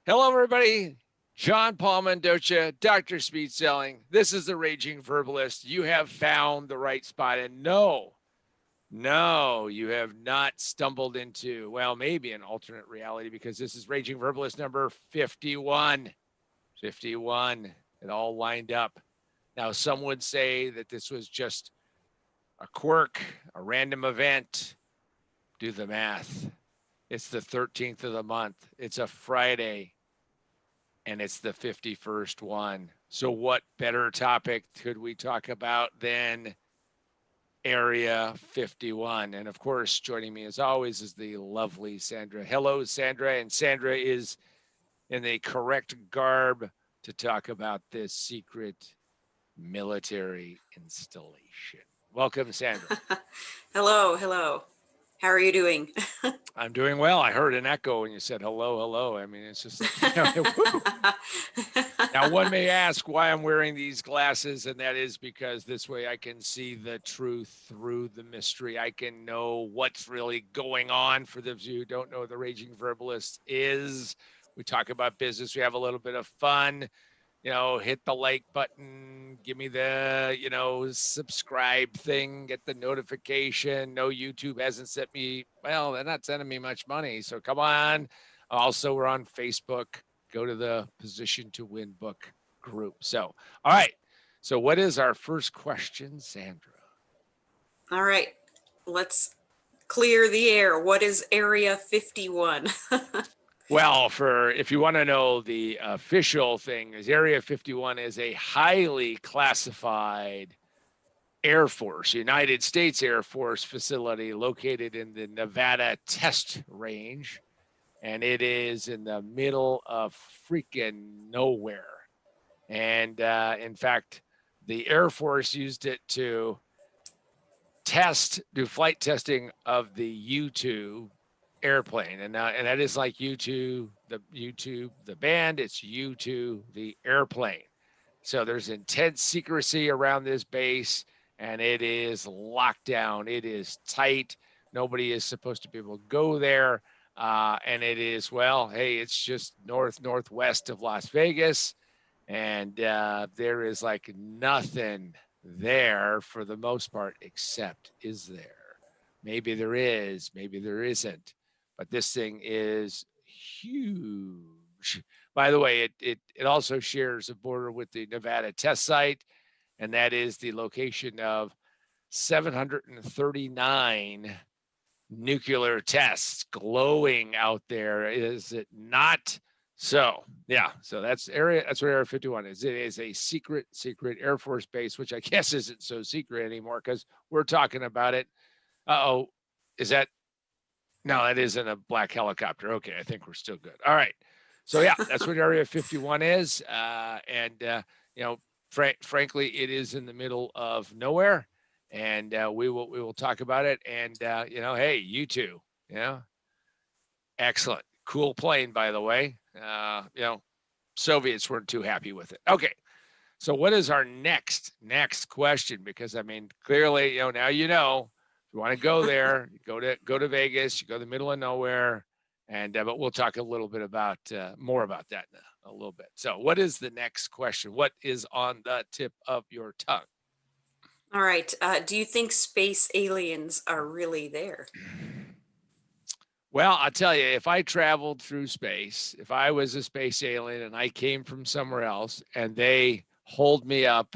Hello, everybody. John Paul Mendoza, Dr. Speed Selling. This is the Raging Verbalist. You have found the right spot. And no, you have not stumbled into, well, maybe an alternate reality because this is Raging Verbalist number 51. 51. It all lined up. Now, some would say that this was just a quirk, a random event. Do the math. It's the 13th of the month. It's a Friday. And it's the 51st one. So what better topic could we talk about than Area 51? And of course, joining me as always is the lovely Sandra. Hello, Sandra. And Sandra is in the correct garb to talk about this secret military installation. Welcome, Sandra. Hello. How are you doing? I'm doing well. I heard an echo when you said hello. I mean, it's just like, woo. Now, one may ask why I'm wearing these glasses, and that is because this way I can see the truth through the mystery. I can know what's really going on. For those of you who don't know what the Raging Verbalist is, we talk about business. We have a little bit of fun. Hit the like button, give me the, subscribe thing, get the notification. No, YouTube hasn't sent me, well, they're not sending me much money. So come on. Also, we're on Facebook. Go to the Position to Win book group. So, all right. So, what is our first question, Sandra? All right, let's clear the air. What is Area 51? Well, if you want to know the official thing, is Area 51 is a highly classified Air Force, United States Air Force facility located in the Nevada Test Range. And it is in the middle of freaking nowhere. And in fact, the Air Force used it to do flight testing of the U-2 airplane. And that is like U-2, the band, it's U-2, the airplane. So there's intense secrecy around this base, and it is locked down. It is tight. Nobody is supposed to be able to go there. And it is, well, hey, it's just northwest of Las Vegas. And there is like nothing there for the most part, except is there? Maybe there is, maybe there isn't. But this thing is huge. By the way, it also shares a border with the Nevada test site, and that is the location of 739 nuclear tests glowing out there. Is it not? So yeah, so that's what Area 51 is. It is a secret Air Force base, which I guess isn't so secret anymore because we're talking about it. Uh-oh, is that? No, that isn't a black helicopter. Okay, I think we're still good. All right. So yeah, that's what Area 51 is. Frankly, it is in the middle of nowhere, and we will talk about it. And hey, U-2, excellent, cool plane, by the way. Soviets weren't too happy with it. Okay, so what is our next question? Because I mean, clearly, now if you want to go there, go to Vegas, you go to the middle of nowhere, and but we'll talk a little bit about more about that in a little bit. So, what is the next question? What is on the tip of your tongue? All right, do you think space aliens are really there? Well, I'll tell you, if I traveled through space, if I was a space alien and I came from somewhere else and they hold me up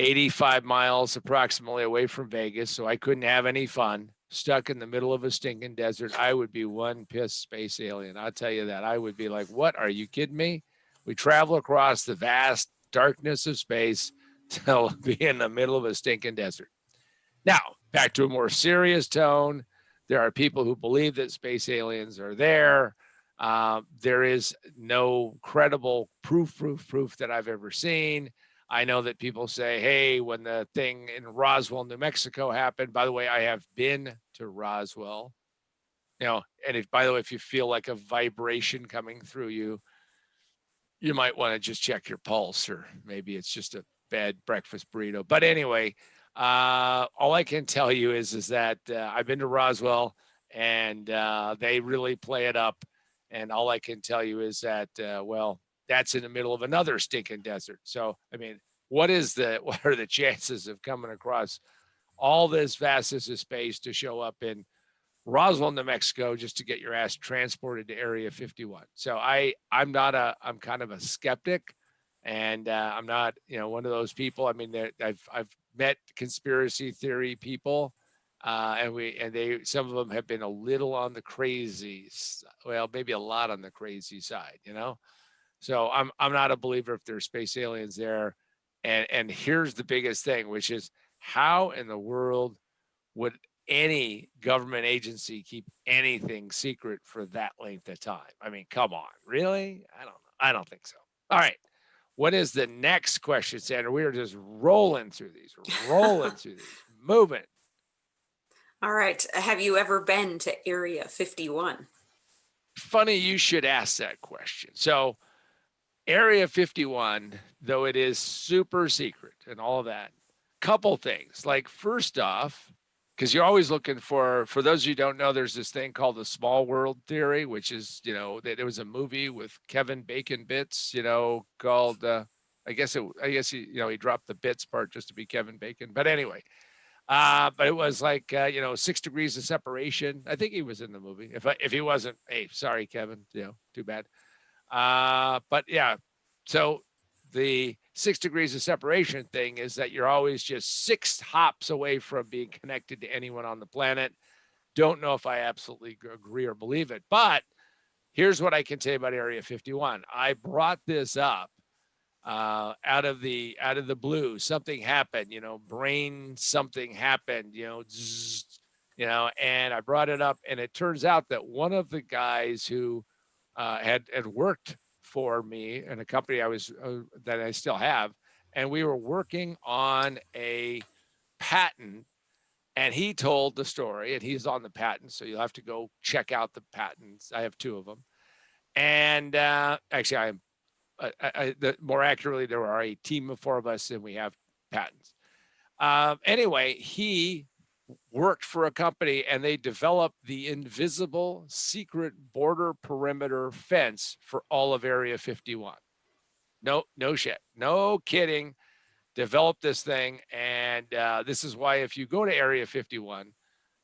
85 miles approximately away from Vegas, so I couldn't have any fun, stuck in the middle of a stinking desert, I would be one pissed space alien. I'll tell you that. I would be like, what? Are you kidding me? We travel across the vast darkness of space to be in the middle of a stinking desert. Now, back to a more serious tone. There are people who believe that space aliens are there. There is no credible proof that I've ever seen. I know that people say, hey, when the thing in Roswell, New Mexico happened, by the way, I have been to Roswell, and by the way, if you feel like a vibration coming through you, you might want to just check your pulse, or maybe it's just a bad breakfast burrito. But anyway, all I can tell you is that I've been to Roswell, and they really play it up. And all I can tell you is that, well, that's in the middle of another stinking desert. So, I mean, what are the chances of coming across all this vastness of space to show up in Roswell, New Mexico, just to get your ass transported to Area 51? So I'm kind of a skeptic, and I'm not, one of those people. I mean, I've met conspiracy theory people, and some of them have been a little on the crazy, well, maybe a lot on the crazy side, So I'm not a believer if there's space aliens there. And here's the biggest thing, which is, how in the world would any government agency keep anything secret for that length of time? I mean, come on, really? I don't know. I don't think so. All right. What is the next question, Sandra? We are just rolling through these, moving. All right. Have you ever been to Area 51? Funny you should ask that question. So, Area 51, though it is super secret and all of that, couple things. Like, first off, because you're always looking for those of you who don't know, there's this thing called the small world theory, which is, that there was a movie with Kevin Bacon Bits, called, I guess he, he dropped the bits part just to be Kevin Bacon. But anyway, but it was like, 6 degrees of separation. I think he was in the movie. If he wasn't, hey, sorry, Kevin, too bad. But yeah, so the 6 degrees of separation thing is that you're always just 6 hops away from being connected to anyone on the planet. Don't know if I absolutely agree or believe it, but here's what I can tell you about Area 51. I brought this up out of the blue. Something happened, something happened, and I brought it up, and it turns out that one of the guys who had worked for me in a company that I still have, and we were working on a patent, and he told the story, and he's on the patent, so you'll have to go check out the patents. I have 2 of them, and actually, more accurately, there are a team of 4 of us, and we have patents. Anyway, he worked for a company, and they developed the invisible secret border perimeter fence for all of Area 51. No shit. No kidding. Developed this thing. And this is why, if you go to Area 51,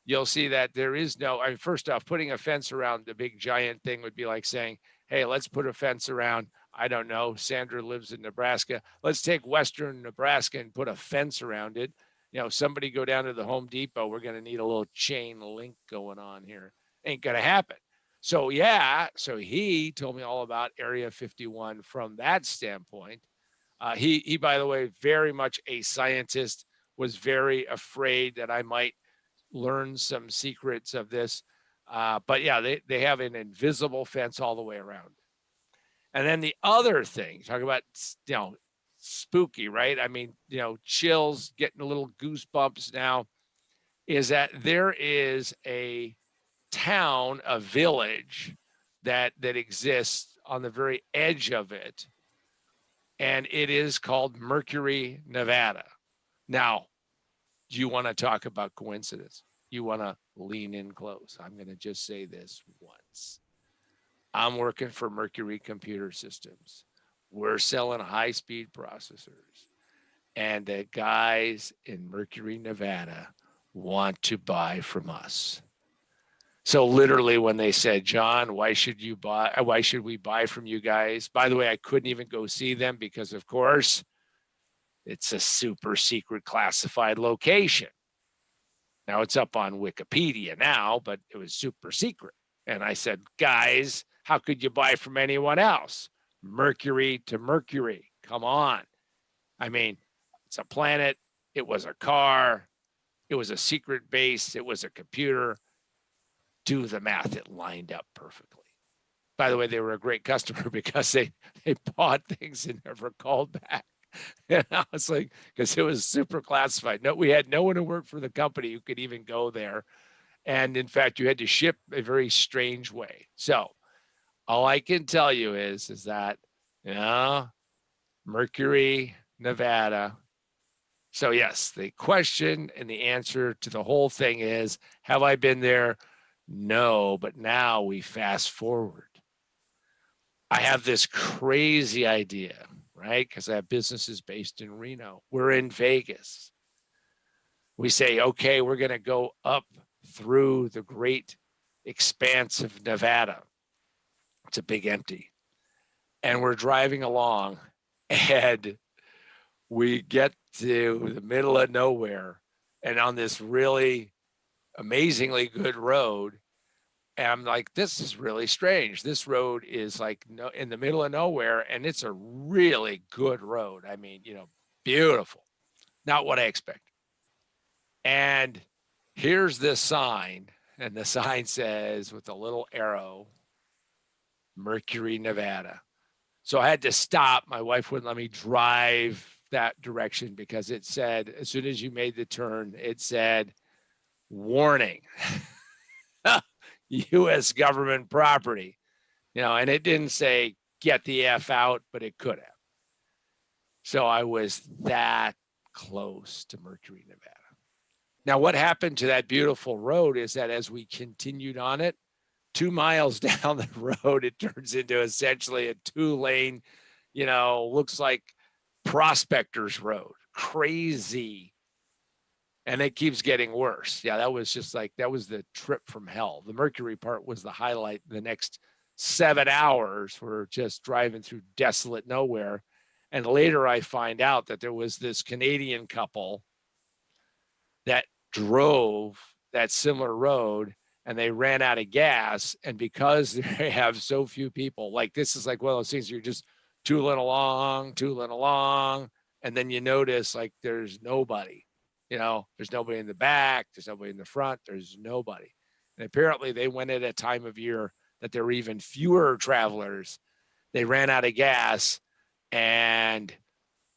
you'll see that there is no, first off, putting a fence around the big giant thing would be like saying, hey, let's put a fence around, I don't know, Sandra lives in Nebraska. Let's take Western Nebraska and put a fence around it. Somebody go down to the Home Depot. We're going to need a little chain link going on here. Ain't going to happen. So, yeah. So he told me all about Area 51 from that standpoint. He, by the way, very much a scientist, was very afraid that I might learn some secrets of this. But yeah, they have an invisible fence all the way around. And then the other thing, talk about, spooky, right? I mean, chills, getting a little goosebumps now, is that there is a town, a village that exists on the very edge of it. And it is called Mercury, Nevada. Now, do you want to talk about coincidence? You want to lean in close. I'm going to just say this once. I'm working for Mercury Computer Systems. We're selling high-speed processors. And the guys in Mercury, Nevada want to buy from us. So literally when they said, John, why should we buy from you guys? By the way, I couldn't even go see them because, of course, it's a super secret classified location. Now it's up on Wikipedia now, but it was super secret. And I said, guys, how could you buy from anyone else? Mercury to Mercury. Come on. I mean, it's a planet. It was a car. It was a secret base. It was a computer. Do the math. It lined up perfectly. By the way, they were a great customer because they bought things and never called back. And I was like, because it was super classified. No, we had no one who worked for the company who could even go there. And in fact, you had to ship a very strange way. So all I can tell you is that, Mercury, Nevada. So yes, the question and the answer to the whole thing is, have I been there? No, but now we fast forward. I have this crazy idea, right? Because I have businesses based in Reno. We're in Vegas. We say, okay, we're going to go up through the great expanse of Nevada. It's a big empty. And we're driving along and we get to the middle of nowhere and on this really amazingly good road. And I'm like, this is really strange. This road is like in the middle of nowhere, and it's a really good road. I mean, beautiful. Not what I expected. And here's this sign, and the sign says with a little arrow, Mercury, Nevada. So I had to stop. My wife wouldn't let me drive that direction because it said, as soon as you made the turn, it said, warning, U.S. government property, and it didn't say get the F out, but it could have. So I was that close to Mercury, Nevada. Now, what happened to that beautiful road is that as we continued on it, 2 miles down the road, it turns into essentially a 2-lane, looks like Prospectors Road. Crazy. And it keeps getting worse. Yeah, that was the trip from hell. The Mercury part was the highlight. The next 7 hours were just driving through desolate nowhere. And later I find out that there was this Canadian couple that drove that similar road and they ran out of gas. And because they have so few people, like this is like one of those things you're just tooling along. And then you notice like there's nobody. There's nobody in the back, there's nobody in the front, there's nobody. And apparently they went at a time of year that there were even fewer travelers. They ran out of gas and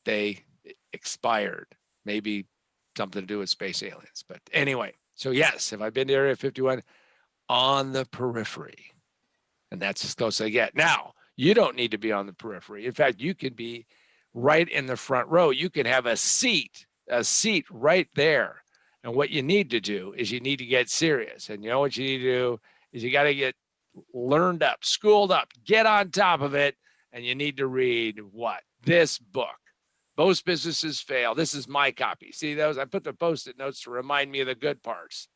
they expired. Maybe something to do with space aliens. But anyway, so yes, have I been to Area 51? On the periphery. And that's as close as I get. Now, you don't need to be on the periphery. In fact, you can be right in the front row. You can have a seat right there. And what you need to do is you need to get serious. And you know what you need to do is you got to get learned up, schooled up, get on top of it. And you need to read what? This book. Most businesses fail. This is my copy. See those? I put the Post-it notes to remind me of the good parts.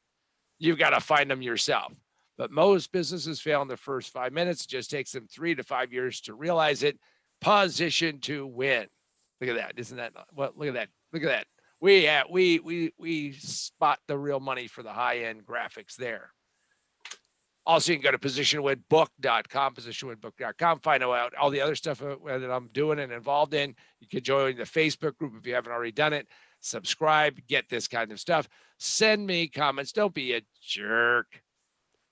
You've got to find them yourself. But most businesses fail in the first 5 minutes. It just takes them 3 to 5 years to realize it. Position to win. Look at that. Isn't that what? Look at that. Look at that. We spot the real money for the high-end graphics there. Also, you can go to positionwinbook.com, positionwinbook.com, find out all the other stuff that I'm doing and involved in. You can join the Facebook group if you haven't already done it. Subscribe, get this kind of stuff. Send me comments. Don't be a jerk.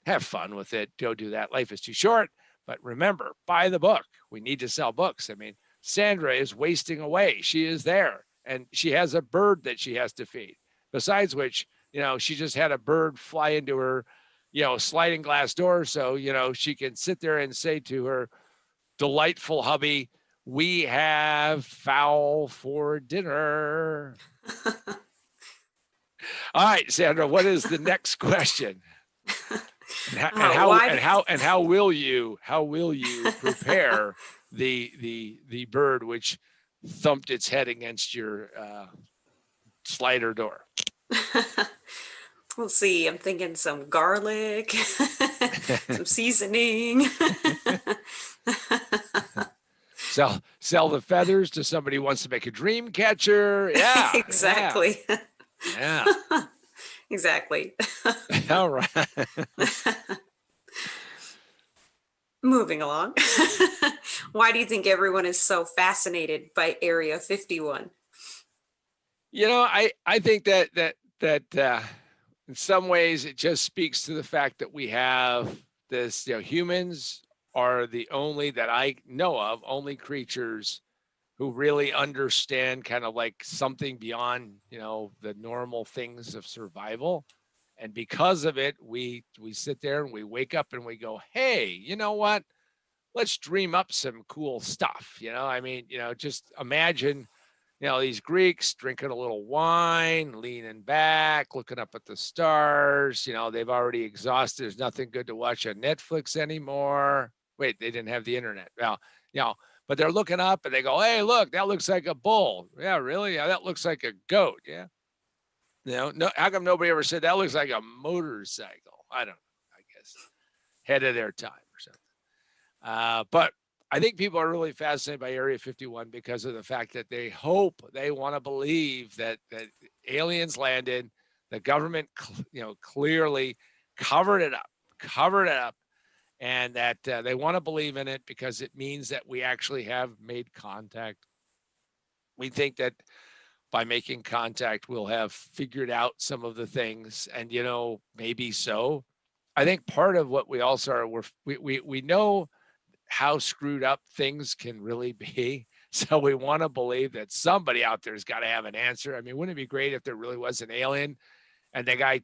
Have fun with it. Go do that. Life is too short. But remember, buy the book. We need to sell books. I mean, Sandra is wasting away. She is there, and she has a bird that she has to feed. Besides which, she just had a bird fly into her, sliding glass door. So, she can sit there and say to her delightful hubby, we have fowl for dinner. All right, Sandra, what is the next question? And how will you prepare the bird which thumped its head against your slider door? We'll see. I'm thinking some garlic, some seasoning. Sell the feathers to somebody who wants to make a dream catcher. Yeah, exactly. Yeah. Exactly. All right. Moving along. Why do you think everyone is so fascinated by Area 51? I think that in some ways it just speaks to the fact that we have this, humans are the only that I know of, only creatures who really understand kind of like something beyond, the normal things of survival. And because of it, we sit there and we wake up and we go, hey, you know what? Let's dream up some cool stuff. Just imagine, these Greeks drinking a little wine, leaning back, looking up at the stars. They've already exhausted. There's nothing good to watch on Netflix anymore. Wait, they didn't have the internet. Well, but they're looking up and they go, hey, look, that looks like a bull. Yeah, really? Yeah, that looks like a goat. Yeah. No, how come nobody ever said that looks like a motorcycle? I don't know. I guess ahead of their time or something. But I think people are really fascinated by Area 51 because of the fact that they want to believe that aliens landed, the government, clearly covered it up, and that they want to believe in it because it means that we actually have made contact. We think that by making contact, we'll have figured out some of the things, and maybe so. I think part of what we also are, we know how screwed up things can really be. So we want to believe that somebody out there's got to have an answer. I mean, wouldn't it be great if there really was an alien and the guy,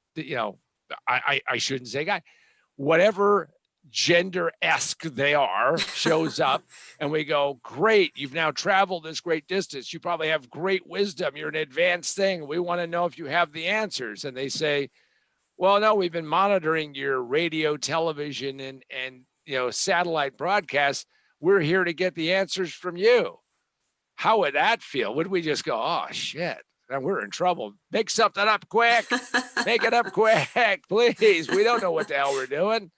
I shouldn't say guy, whatever gender-esque they are, shows up and we go, great, you've now traveled this great distance. You probably have great wisdom. You're an advanced thing. We want to know if you have the answers. And they say, well, no, we've been monitoring your radio, television, and satellite broadcasts. We're here to get the answers from you. How would that feel? Would we just go, oh, shit, we're in trouble. Make something up quick. Make it up quick, please. We don't know what the hell we're doing.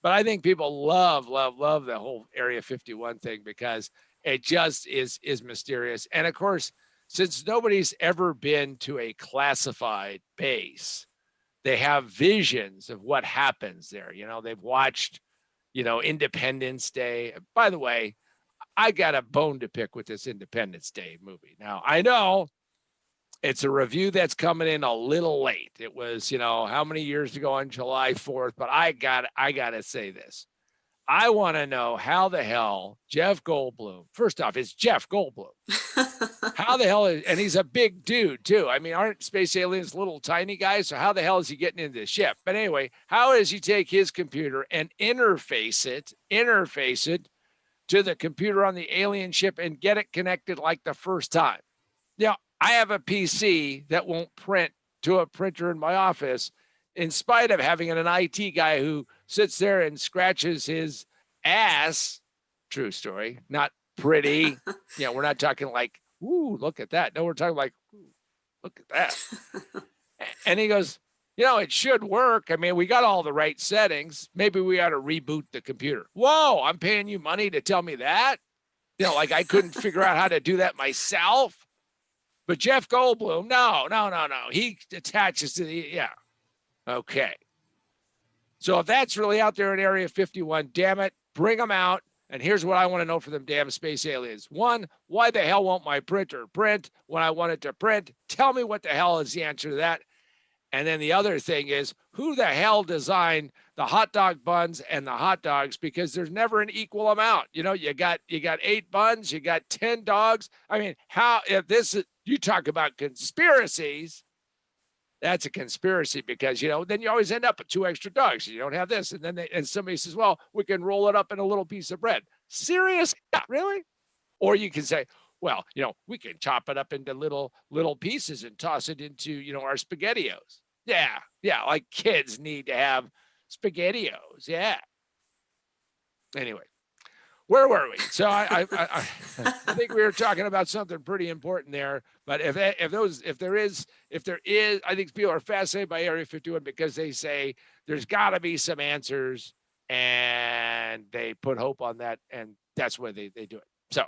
But I think people love the whole Area 51 thing because it just is mysterious. And of course, since nobody's ever been to a classified base, they have visions of what happens there. They've watched, Independence Day. By the way, I got a bone to pick with this Independence Day movie. Now, I know it's a review that's coming in a little late. It was, how many years ago on July 4th, but I got to say this. I want to know how the hell Jeff Goldblum, first off, it's Jeff Goldblum. How the hell and he's a big dude too. I mean, aren't space aliens little tiny guys? So how the hell is he getting into the ship? But anyway, how does he take his computer and interface it to the computer on the alien ship and get it connected like the first time? I have a PC that won't print to a printer in my office, in spite of having an IT guy who sits there and scratches his ass. True story. Not pretty. We're not talking like, ooh, look at that. No, we're talking like, ooh, look at that. And he goes, it should work. I mean, we got all the right settings. Maybe we ought to reboot the computer. Whoa, I'm paying you money to tell me that? Like I couldn't figure out how to do that myself. But Jeff Goldblum, no. He attaches to the, okay. So if that's really out there in Area 51, damn it, bring them out. And here's what I want to know for them damn space aliens. One, why the hell won't my printer print when I want it to print? Tell me what the hell is the answer to that. And then the other thing is, who the hell designed the hot dog buns and the hot dogs? Because there's never an equal amount. You got 8 buns, you got 10 dogs. I mean, if this is, you talk about conspiracies, that's a conspiracy because, then you always end up with 2 extra dogs. You don't have this. And then somebody says, well, we can roll it up in a little piece of bread. Serious? Yeah, really? Or you can say, well, we can chop it up into little pieces and toss it into, our SpaghettiOs. Yeah, like kids need to have SpaghettiOs. Yeah. Anyway, where were we? So I think we were talking about something pretty important there. But if there is, I think people are fascinated by Area 51 because they say there's got to be some answers, and they put hope on that, and that's why they do it. So,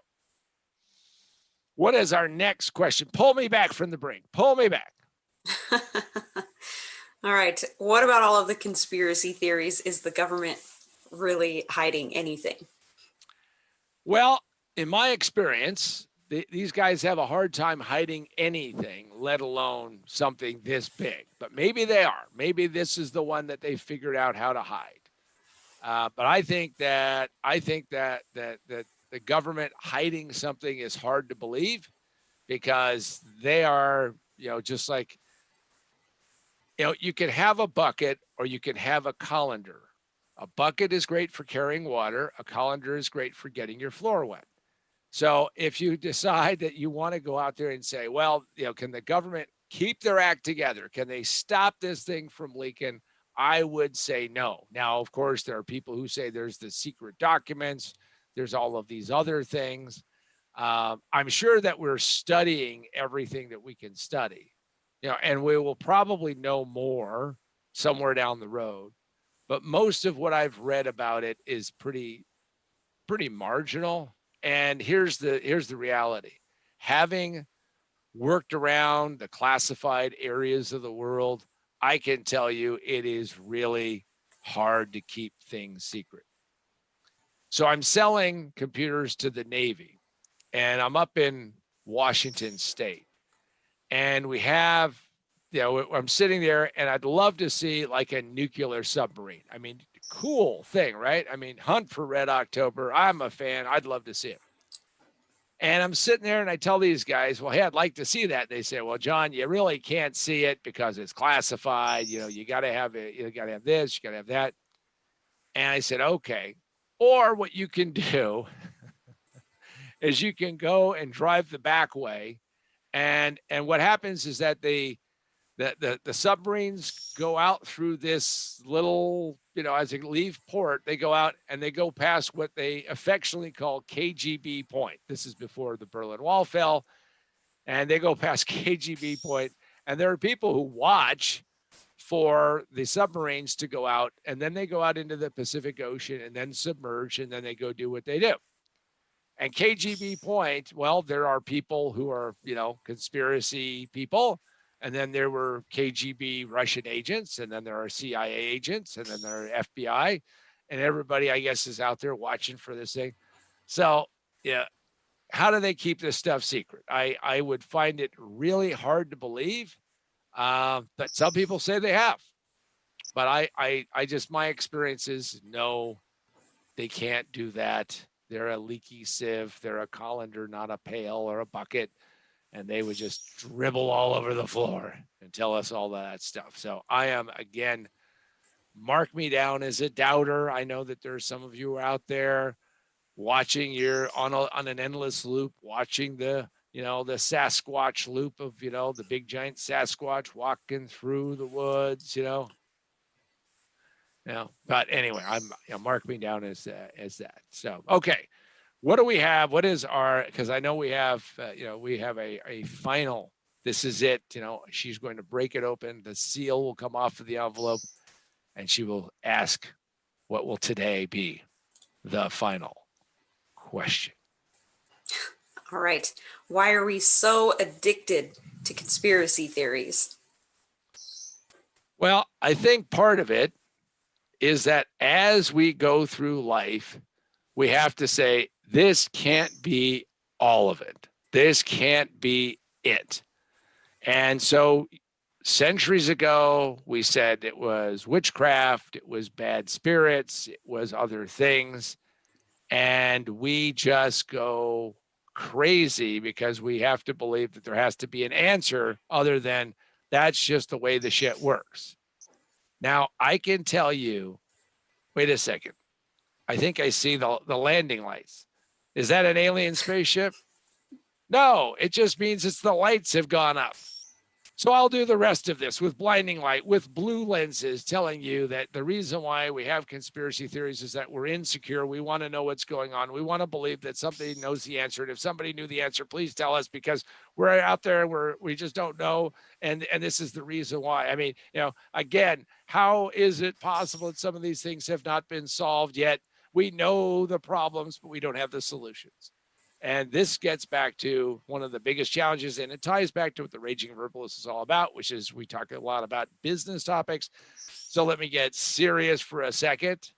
what is our next question? Pull me back from the brink. Pull me back. All right. What about all of the conspiracy theories? Is the government really hiding anything? Well, in my experience, these guys have a hard time hiding anything, let alone something this big. But maybe they are. Maybe this is the one that they figured out how to hide. But I think that the government hiding something is hard to believe because they are, just like, you can have a bucket or you can have a colander. A bucket is great for carrying water. A colander is great for getting your floor wet. So if you decide that you want to go out there and say, well, can the government keep their act together? Can they stop this thing from leaking? I would say no. Now, of course, there are people who say there's the secret documents, there's all of these other things. I'm sure that we're studying everything that we can study, and we will probably know more somewhere down the road. But most of what I've read about it is pretty marginal. And here's the reality. Having worked around the classified areas of the world, I can tell you it is really hard to keep things secret. So I'm selling computers to the Navy, and I'm up in Washington State. And we have, I'm sitting there and I'd love to see like a nuclear submarine. I mean, cool thing, right? I mean, hunt for Red October. I'm a fan. I'd love to see it. And I'm sitting there and I tell these guys, well, hey, I'd like to see that. They say, well, John, you really can't see it because it's classified. You got to have it. You got to have this, you got to have that. And I said, okay. Or what you can do is you can go and drive the back way. And what happens is that the submarines go out through this little, as they leave port, they go out and they go past what they affectionately call KGB point. This is before the Berlin Wall fell. And they go past KGB point. And there are people who watch for the submarines to go out. And then they go out into the Pacific Ocean and then submerge. And then they go do what they do. And KGB point, well, there are people who are, conspiracy people. And then there were KGB Russian agents. And then there are CIA agents. And then there are FBI. And everybody, I guess, is out there watching for this thing. So, yeah, how do they keep this stuff secret? I would find it really hard to believe. But some people say they have. But I just, my experience is no, they can't do that. They're a leaky sieve. They're a colander, not a pail or a bucket. And they would just dribble all over the floor and tell us all that stuff. So I am, again, mark me down as a doubter. I know that there's some of you out there watching, you're on an endless loop, watching the Sasquatch loop of, the big giant Sasquatch walking through the woods, but anyway, mark me down as that. So, okay. What do we have? What is because I know we have, we have a final, this is it, she's going to break it open. The seal will come off of the envelope and she will ask, what will today be the final question? All right. Why are we so addicted to conspiracy theories? Well, I think part of it is that as we go through life, we have to say, this can't be all of it. This can't be it. And so centuries ago, we said it was witchcraft, it was bad spirits, it was other things. And we just go crazy because we have to believe that there has to be an answer other than that's just the way the shit works. Now, I can tell you, wait a second. I think I see the landing lights. Is that an alien spaceship? No, it just means it's the lights have gone up. So I'll do the rest of this with blinding light, with blue lenses, telling you that the reason why we have conspiracy theories is that we're insecure. We want to know what's going on. We want to believe that somebody knows the answer. And if somebody knew the answer, please tell us, because we're out there and we just don't know. And this is the reason why. I mean, again, how is it possible that some of these things have not been solved yet? We know the problems, but we don't have the solutions. And this gets back to one of the biggest challenges, and it ties back to what the Raging Verbalist is all about, which is we talk a lot about business topics. So let me get serious for a second.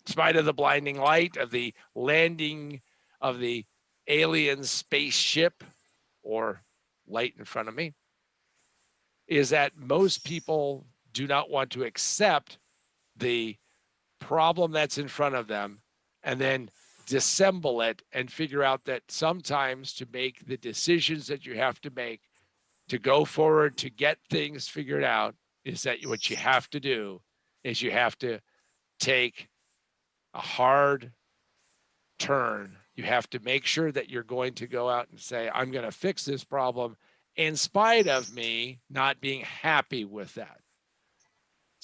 In spite of the blinding light of the landing of the alien spaceship or light in front of me, is that most people do not want to accept the problem that's in front of them and then dissemble it and figure out that sometimes to make the decisions that you have to make to go forward, to get things figured out, is that what you have to do is you have to take a hard turn. You have to make sure that you're going to go out and say, I'm going to fix this problem in spite of me not being happy with that.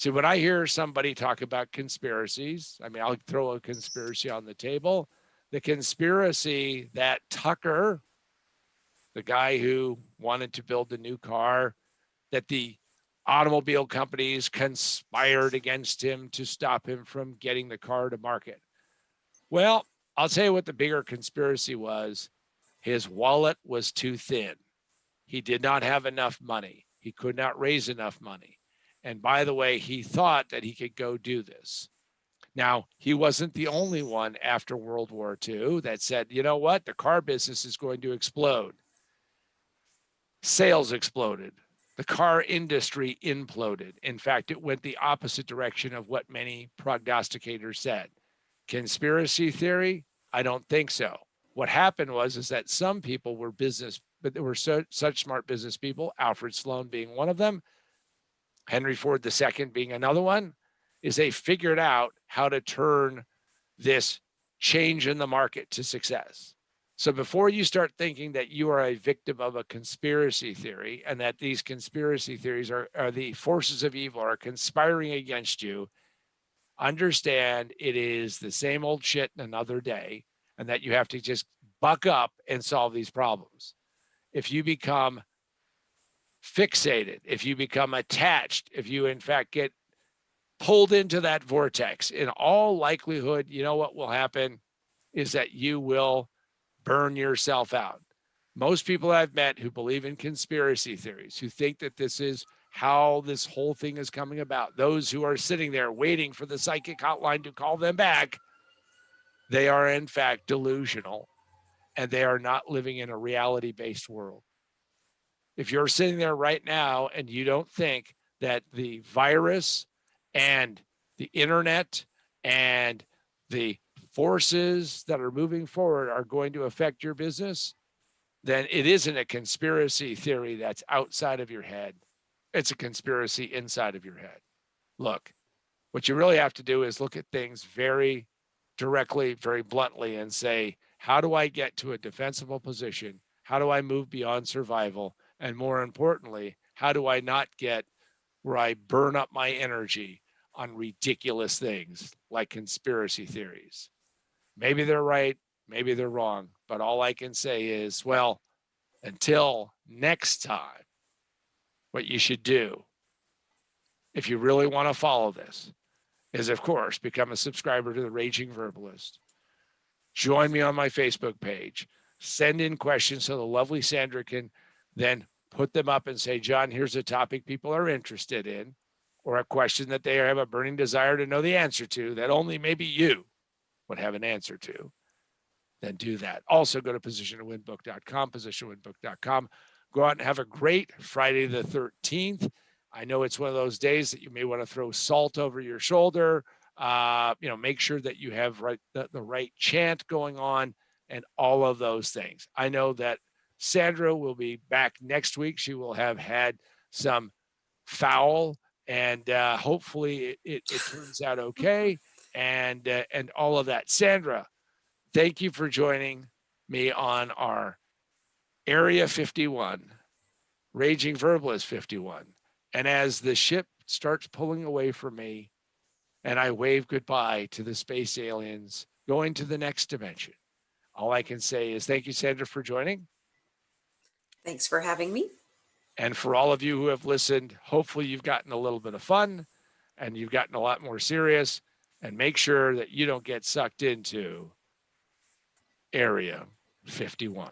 So when I hear somebody talk about conspiracies, I mean, I'll throw a conspiracy on the table. The conspiracy that Tucker, the guy who wanted to build a new car, that the automobile companies conspired against him to stop him from getting the car to market. Well, I'll tell you what the bigger conspiracy was. His wallet was too thin. He did not have enough money. He could not raise enough money. And by the way, he thought that he could go do this. Now, he wasn't the only one after World War II that said, you know what, the car business is going to explode. Sales exploded. The car industry imploded. In fact, it went the opposite direction of what many prognosticators said. Conspiracy theory? I don't think so. What happened was is that some people were business, but there were such smart business people, Alfred Sloan being one of them, Henry Ford II being another one, is they figured out how to turn this change in the market to success. So before you start thinking that you are a victim of a conspiracy theory and that these conspiracy theories are the forces of evil are conspiring against you, understand it is the same old shit in another day and that you have to just buck up and solve these problems. If you become fixated, if you become attached, if you in fact get pulled into that vortex, in all likelihood, you know what will happen is that you will burn yourself out. Most people I've met who believe in conspiracy theories, who think that this is how this whole thing is coming about, those who are sitting there waiting for the psychic hotline to call them back, they are in fact delusional and they are not living in a reality-based world. If you're sitting there right now and you don't think that the virus and the internet and the forces that are moving forward are going to affect your business, then it isn't a conspiracy theory that's outside of your head. It's a conspiracy inside of your head. Look, what you really have to do is look at things very directly, very bluntly, and say, how do I get to a defensible position? How do I move beyond survival? And more importantly, how do I not get where I burn up my energy on ridiculous things like conspiracy theories? Maybe they're right, maybe they're wrong, but all I can say is, well, until next time, what you should do, if you really want to follow this, is, of course, become a subscriber to the Raging Verbalist. Join me on my Facebook page. Send in questions so the lovely Sandra can then put them up and say, John, here's a topic people are interested in, or a question that they have a burning desire to know the answer to that only maybe you would have an answer to. Then do that. Also go to positiontowinbook.com, positiontowinbook.com. Go out and have a great Friday the 13th. I know it's one of those days that you may want to throw salt over your shoulder. Make sure that you have the right chant going on and all of those things. I know that Sandra will be back next week. She will have had some foul and hopefully it turns out okay. And all of that. Sandra, thank you for joining me on our Area 51, Raging Verbalist 51. And as the ship starts pulling away from me and I wave goodbye to the space aliens going to the next dimension, all I can say is thank you, Sandra, for joining. Thanks for having me. And for all of you who have listened, hopefully you've gotten a little bit of fun and you've gotten a lot more serious. And make sure that you don't get sucked into Area 51.